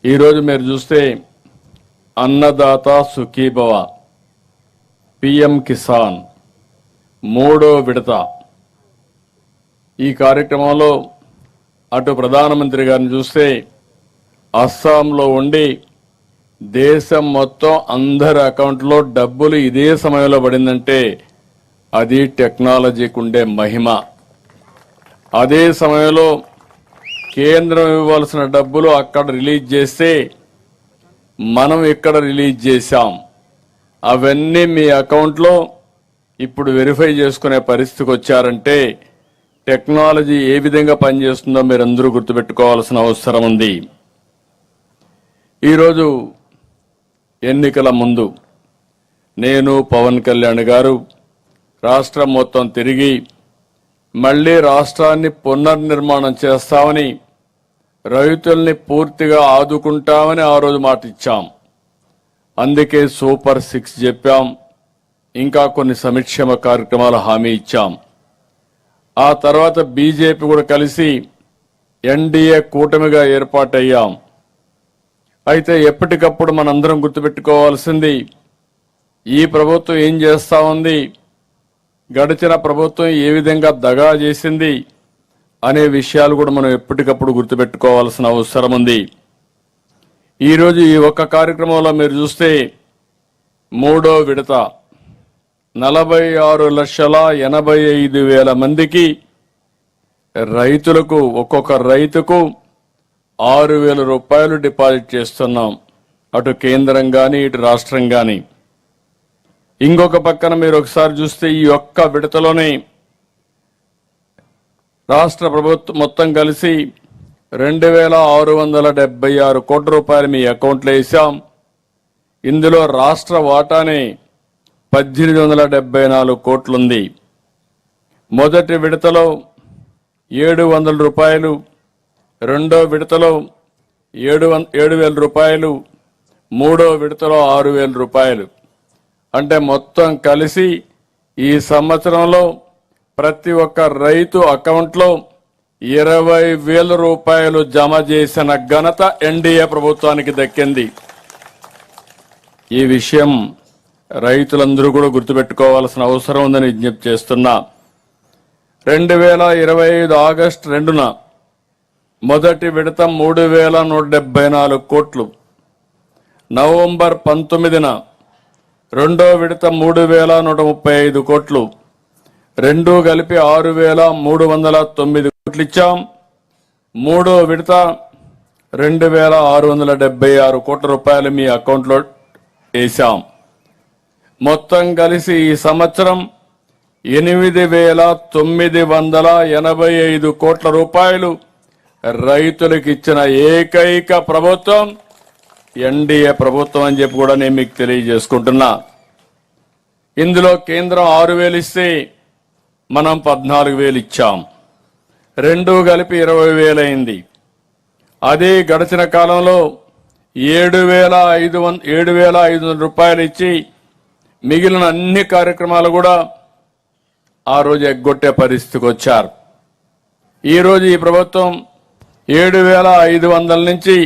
ఈరోజు మీరు చూస్తే అన్నదాత సుఖీభవ, పిఎం కిసాన్ మూడో విడత ఈ కార్యక్రమంలో అటు ప్రధానమంత్రి గారిని చూస్తే అస్సాంలో ఉండి దేశం మొత్తం అందరి అకౌంట్లో డబ్బులు ఇదే సమయంలో పడిందంటే అది టెక్నాలజీకి ఉండే మహిమ. అదే సమయంలో కేంద్రం ఇవ్వాల్సిన డబ్బులు అక్కడ రిలీజ్ చేస్తే మనం ఇక్కడ రిలీజ్ చేశాం. అవన్నీ మీ అకౌంట్లో ఇప్పుడు వెరిఫై చేసుకునే పరిస్థితికి వచ్చారంటే టెక్నాలజీ ఏ విధంగా పనిచేస్తుందో మీరందరూ గుర్తుపెట్టుకోవాల్సిన అవసరం ఉంది. ఈరోజు ఎన్నికల ముందు నేను పవన్ కళ్యాణ్ గారు రాష్ట్రం మొత్తం తిరిగి మళ్లీ రాష్ట్రాన్ని పునర్నిర్మాణం చేస్తామని, రైతుల్ని పూర్తిగా ఆదుకుంటామని ఆ రోజు మాట ఇచ్చాం. అందుకే సూపర్ 6 చెప్పాం. ఇంకా కొన్ని సంక్షేమ కార్యక్రమాలు హామీ ఇచ్చాం. ఆ తర్వాత బీజేపీ కూడా కలిసి ఎన్డీఏ కూటమిగా ఏర్పాటయ్యాం. అయితే ఎప్పటికప్పుడు మనందరం గుర్తుపెట్టుకోవాల్సింది ఈ ప్రభుత్వం ఏం చేస్తా ఉంది, గడిచిన ప్రభుత్వం ఏ విధంగా దగా చేసింది అనే విషయాలు కూడా మనం ఎప్పటికప్పుడు గుర్తుపెట్టుకోవాల్సిన అవసరం ఉంది. ఈరోజు ఈ ఒక్క కార్యక్రమంలో మీరు చూస్తే మూడో విడత 46,85,000 మందికి రైతులకు ఒక్కొక్క రైతుకు 6,000 రూపాయలు డిపాజిట్ చేస్తున్నాం. అటు కేంద్రం గాని ఇటు రాష్ట్రం గాని. ఇంకొక పక్కన మీరు ఒకసారి చూస్తే ఈ ఒక్క విడతలోనే రాష్ట్ర ప్రభుత్వం మొత్తం కలిసి 2,676 కోట్ల రూపాయలు మీ అకౌంట్లో వేశాం. ఇందులో రాష్ట్ర వాటానే 1,874 కోట్లుంది. మొదటి విడతలో 700 రూపాయలు, రెండో విడతలో 7,000 రూపాయలు, మూడో విడతలో 6,000 రూపాయలు. అంటే మొత్తం కలిసి ఈ సంవత్సరంలో ప్రతి ఒక్క రైతు అకౌంట్లో 20,000 రూపాయలు జమ చేసిన ఘనత ఎన్డీఏ ప్రభుత్వానికి దక్కింది. ఈ విషయం రైతులందరూ కూడా గుర్తుపెట్టుకోవాల్సిన అవసరం ఉందని విజ్ఞప్తి చేస్తున్నా. 2025 ఆగస్టు 2న మొదటి విడత 3,174 కోట్లు, నవంబర్ 19న రెండో విడత 3,135 కోట్లు, రెండూ కలిపి 6,309 కోట్లు ఇచ్చాం. మూడో విడత 2,676 కోట్ల రూపాయలు మీ అకౌంట్లో వేశాం. మొత్తం కలిసి ఈ సంవత్సరం 8,985 కోట్ల రూపాయలు రైతులకు ఇచ్చిన ఏకైక ప్రభుత్వం ఎన్డీఏ ప్రభుత్వం అని చెప్పి కూడా నేను మీకు తెలియజేసుకుంటున్నా. ఇందులో కేంద్రం 6,000 ఇస్తే మనం 14,000 ఇచ్చాం. రెండూ కలిపి 20,000 అయింది. అదే గడిచిన కాలంలో 7,500 రూపాయలు ఇచ్చి మిగిలిన అన్ని కార్యక్రమాలు కూడా ఆ రోజు ఎగ్గొట్టే పరిస్థితికి వచ్చారు. ఈరోజు ఈ ప్రభుత్వం 7,500 నుంచి